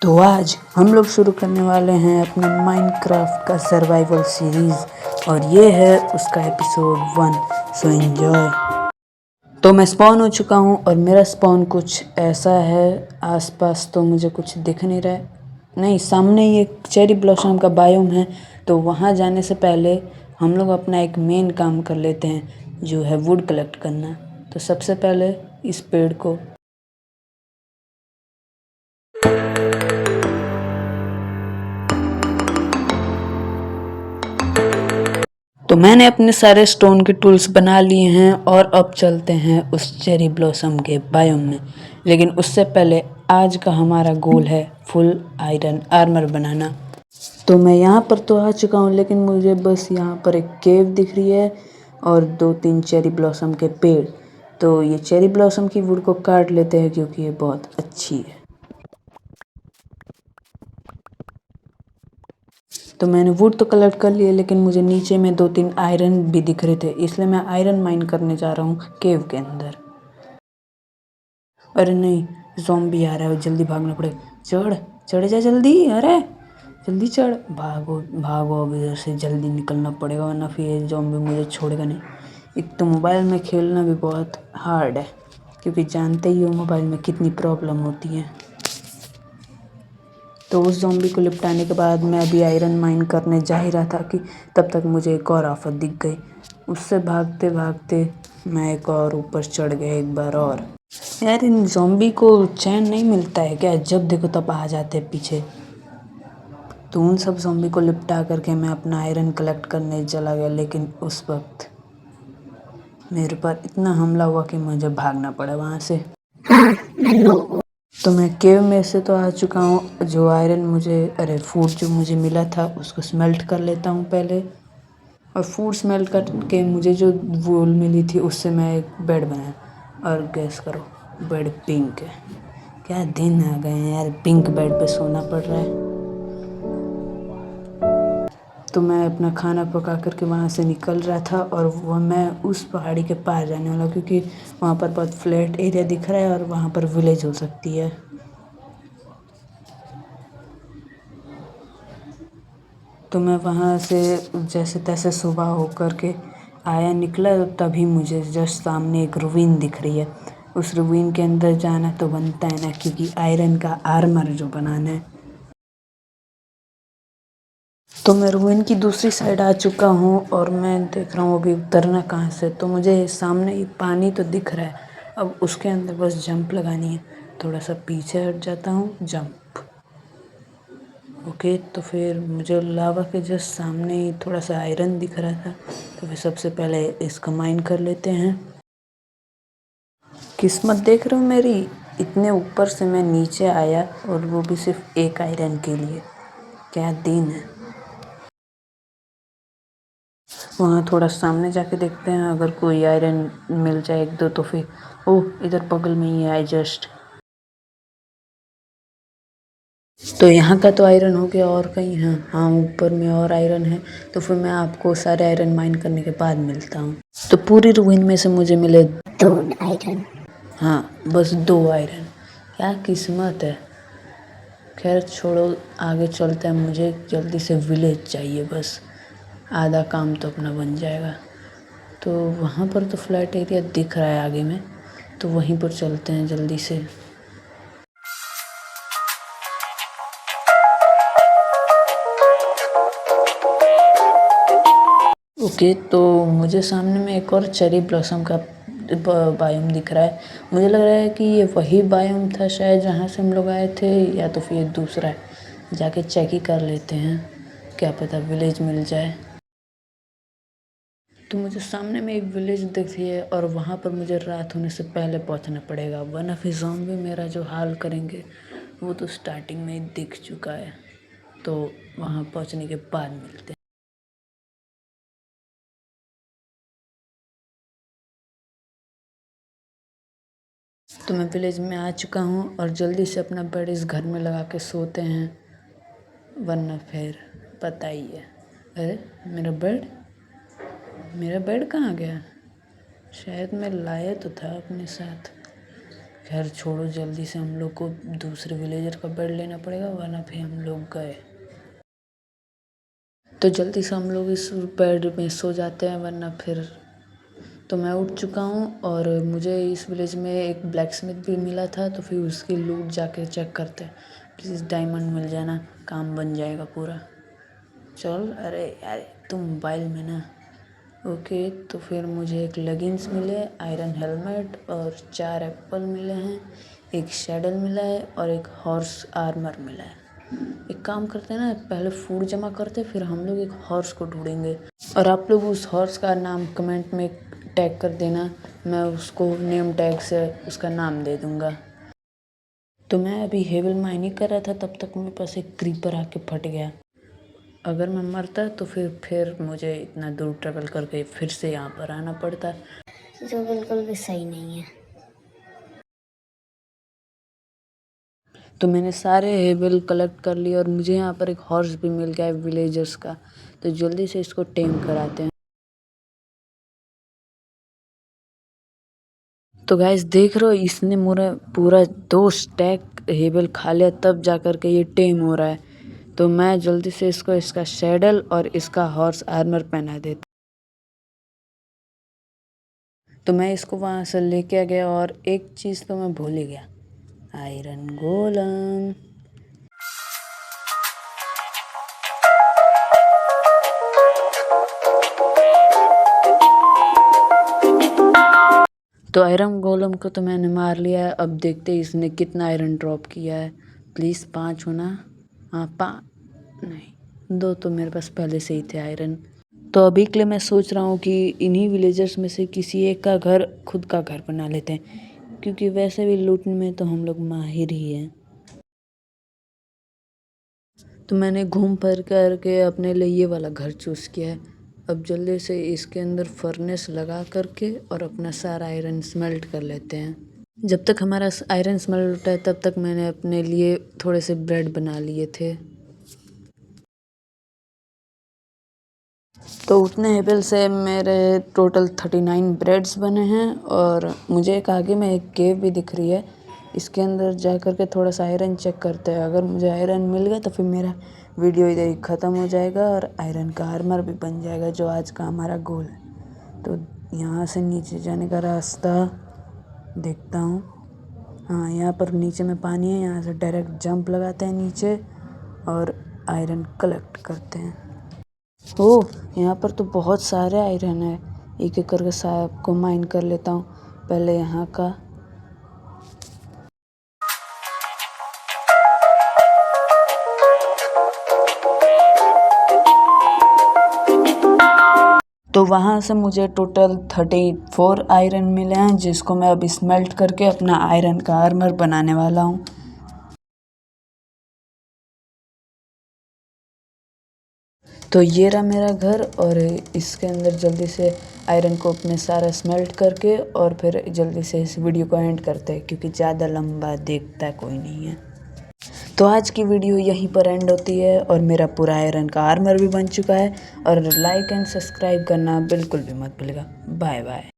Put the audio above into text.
तो आज हम लोग शुरू करने वाले हैं अपने माइनक्राफ्ट का सर्वाइवल सीरीज़ और ये है उसका एपिसोड 1। So enjoy. तो मैं स्पॉन हो चुका हूँ और मेरा स्पॉन कुछ ऐसा है। आसपास तो मुझे कुछ दिख नहीं रहा है। नहीं, सामने ही एक चेरी ब्लॉसम का बायोम है। तो वहाँ जाने से पहले हम लोग अपना एक मेन काम कर लेते हैं, जो है वुड कलेक्ट करना। तो सबसे पहले इस पेड़ को तो मैंने अपने सारे स्टोन के टूल्स बना लिए हैं और अब चलते हैं उस चेरी ब्लॉसम के बायोम में। लेकिन उससे पहले आज का हमारा गोल है फुल आयरन आर्मर बनाना। तो मैं यहाँ पर तो आ चुका हूँ, लेकिन मुझे बस यहाँ पर एक केव दिख रही है और 2-3 चेरी ब्लॉसम के पेड़। तो ये चेरी ब्लॉसम की वुड को काट लेते हैं क्योंकि ये बहुत अच्छी है। तो मैंने वुड तो कलेक्ट कर लिए, लेकिन मुझे नीचे में 2-3 आयरन भी दिख रहे थे, इसलिए मैं आयरन माइन करने जा रहा हूँ केव के अंदर। अरे नहीं, ज़ॉम्बी आ रहा है, जल्दी भागना पड़ेगा। चढ़ जा जल्दी, अरे जल्दी चढ़, भागो भागो, अब इधर से जल्दी निकलना पड़ेगा वरना फिर ये ज़ॉम्बी मुझे छोड़ेगा नहीं। एक तो मोबाइल में खेलना भी बहुत हार्ड है, क्योंकि जानते ही हो मोबाइल में कितनी प्रॉब्लम होती है। तो उस ज़ॉम्बी को निपटाने के बाद मैं अभी आयरन माइन करने जा ही रहा था कि तब तक मुझे एक और आफत दिख गई। उससे भागते भागते मैं एक और ऊपर चढ़ गया एक बार और। यार, इन ज़ॉम्बी को चैन नहीं मिलता है क्या? जब देखो तब आ जाते हैं पीछे। तो उन सब ज़ॉम्बी को निपटा करके मैं अपना आयरन कलेक्ट करने चला गया, लेकिन उस वक्त मेरे पर इतना हमला हुआ कि मुझे भागना पड़ा वहाँ से। तो मैं केव में से तो आ चुका हूँ। जो आयरन फूड जो मुझे मिला था उसको स्मेल्ट कर लेता हूँ पहले। और फूड स्मेल्ट करके मुझे जो वूल मिली थी उससे मैं एक बेड बनाया। और गैस करो, बेड पिंक है। क्या दिन आ गए हैं यार, पिंक बेड पे सोना पड़ रहा है। तो मैं अपना खाना पका करके वहाँ से निकल रहा था और वह मैं उस पहाड़ी के पार जाने वाला, क्योंकि वहाँ पर बहुत फ्लैट एरिया दिख रहा है और वहाँ पर विलेज हो सकती है। तो मैं वहाँ से जैसे तैसे सुबह होकर के आया, निकला, तभी मुझे जस्ट सामने एक रूइन दिख रही है। उस रूइन के अंदर जाना तो बनता है ना, क्योंकि आयरन का आर्मर जो बनाना है। तो मैं रूइन की दूसरी साइड आ चुका हूँ और मैं देख रहा हूँ अभी उतरना कहाँ से। तो मुझे सामने ही पानी तो दिख रहा है, अब उसके अंदर बस जंप लगानी है। थोड़ा सा पीछे हट जाता हूँ, जंप। ओके, तो फिर मुझे लावा के जस्ट सामने ही थोड़ा सा आयरन दिख रहा था, तो फिर सबसे पहले इसको माइन कर लेते हैं। किस्मत देख रहे हो मेरी, इतने ऊपर से मैं नीचे आया और वो भी सिर्फ एक आयरन के लिए। क्या दिन है। वहाँ थोड़ा सामने जाके देखते हैं, अगर कोई आयरन मिल जाए एक दो तो फिर। ओह, इधर बगल में ही है जस्ट। तो यहाँ का तो आयरन हो गया, और कहीं है? हाँ, ऊपर में और आयरन है। तो फिर मैं आपको सारे आयरन माइन करने के बाद मिलता हूँ। तो पूरी रूइन में से मुझे मिले 2 आयरन। हाँ, बस 2 आयरन। क्या किस्मत है। खैर छोड़ो, आगे चलते हैं। मुझे जल्दी से विलेज चाहिए, बस आधा काम तो अपना बन जाएगा। तो वहाँ पर तो फ्लैट एरिया दिख रहा है आगे में, तो वहीं पर चलते हैं जल्दी से। ओके, तो मुझे सामने में एक और चेरी ब्लॉसम का बायोम दिख रहा है। मुझे लग रहा है कि ये वही बायोम था शायद जहाँ से हम लोग आए थे, या तो फिर दूसरा है। जाके चेक ही कर लेते हैं, क्या पता विलेज मिल जाए। तो मुझे सामने में एक विलेज दिख रही है और वहाँ पर मुझे रात होने से पहले पहुँचना पड़ेगा, वरना फिर ज़ॉम्बी मेरा जो हाल करेंगे वो तो स्टार्टिंग में ही दिख चुका है। तो वहाँ पहुँचने के बाद मिलते हैं। तो मैं विलेज में आ चुका हूँ और जल्दी से अपना बेड इस घर में लगा के सोते हैं, वरना फिर पता ही है। अरे मेरा बेड कहाँ गया? शायद मैं लाया तो था अपने साथ। खैर छोड़ो, जल्दी से हम लोग को दूसरे विलेजर का बेड लेना पड़ेगा, वरना फिर हम लोग गए। तो जल्दी से हम लोग इस बेड में सो जाते हैं, वरना फिर। तो मैं उठ चुका हूँ और मुझे इस विलेज में एक ब्लैक स्मिथ भी मिला था, तो फिर उसकी लूट जाके चेक करते हैं। प्लीज़ डायमंड मिल जाना, काम बन जाएगा पूरा। चल, अरे यार तुम मोबाइल में ना। ओके, तो फिर मुझे एक लेगिंग्स मिले, आयरन हेलमेट और 4 एप्पल मिले हैं, एक सैडल मिला है और एक हॉर्स आर्मर मिला है। एक काम करते हैं ना, पहले फूड जमा करते, फिर हम लोग एक हॉर्स को ढूंढेंगे और आप लोग उस हॉर्स का नाम कमेंट में टैग कर देना, मैं उसको नेम टैग से उसका नाम दे दूँगा। तो मैं अभी हेवल माइनिंग कर रहा था, तब तक मेरे पास एक क्रीपर आके फट गया। अगर मैं मरता तो फिर मुझे इतना दूर ट्रेवल करके फिर से यहाँ पर आना पड़ता, जो बिल्कुल भी सही नहीं है। तो मैंने सारे हेवल कलेक्ट कर लिए और मुझे यहाँ पर एक हॉर्स भी मिल गया है विलेजर्स का। तो जल्दी से इसको टेम कराते हैं। तो गाइस देख रहे हो, इसने मेरा पूरा 2 स्टैक हेवल खा लिया, तब जा कर के ये टेम हो रहा है। तो मैं जल्दी से इसको इसका सैडल और इसका हॉर्स आर्मर पहना देता। तो मैं इसको वहाँ से लेके आ गया और एक चीज़ तो मैं भूल ही गया, आयरन गोलम। तो आयरन गोलम को तो मैंने मार लिया है। अब देखते हैं इसने कितना आयरन ड्रॉप किया है। प्लीज़ 5 होना। हाँ, 5 नहीं, 2 तो मेरे पास पहले से ही थे आयरन। तो अभी के लिए मैं सोच रहा हूँ कि इन्हीं विलेजर्स में से किसी एक का घर खुद का घर बना लेते हैं, क्योंकि वैसे भी लूटने में तो हम लोग माहिर ही हैं। तो मैंने घूम फिर करके अपने लिए ये वाला घर चूज़ किया है। अब जल्दी से इसके अंदर फर्नेस लगा करके और अपना सारा आयरन स्मेल्ट कर लेते हैं। जब तक हमारा आयरन स्मेल्ट होता है, तब तक मैंने अपने लिए थोड़े से ब्रेड बना लिए थे। तो उतने हेबल से मेरे टोटल 39 ब्रेड्स बने हैं और मुझे एक आगे में एक केव भी दिख रही है। इसके अंदर जा कर के थोड़ा सा आयरन चेक करते हैं। अगर मुझे आयरन मिल गया तो फिर मेरा वीडियो इधर ही ख़त्म हो जाएगा और आयरन का आर्मर भी बन जाएगा, जो आज का हमारा गोल है। तो यहाँ से नीचे जाने का रास्ता देखता हूँ। हाँ, यहाँ पर नीचे में पानी है, यहाँ से डायरेक्ट जंप लगाते हैं नीचे और आयरन कलेक्ट करते हैं। ओह, यहाँ पर तो बहुत सारे आयरन है। एक एक करके साहब को माइन कर लेता हूँ। पहले यहाँ का। तो वहाँ से मुझे टोटल 34 आयरन मिले हैं, जिसको मैं अब स्मेल्ट करके अपना आयरन का आर्मर बनाने वाला हूँ। तो ये रहा मेरा घर और इसके अंदर जल्दी से आयरन को अपने सारा स्मेल्ट करके और फिर जल्दी से इस वीडियो को एंड करते हैं, क्योंकि ज़्यादा लंबा देखता कोई नहीं है। तो आज की वीडियो यहीं पर एंड होती है और मेरा पूरा आयरन का आर्मर भी बन चुका है। और लाइक एंड सब्सक्राइब करना बिल्कुल भी मत भूलिएगा। Bye bye.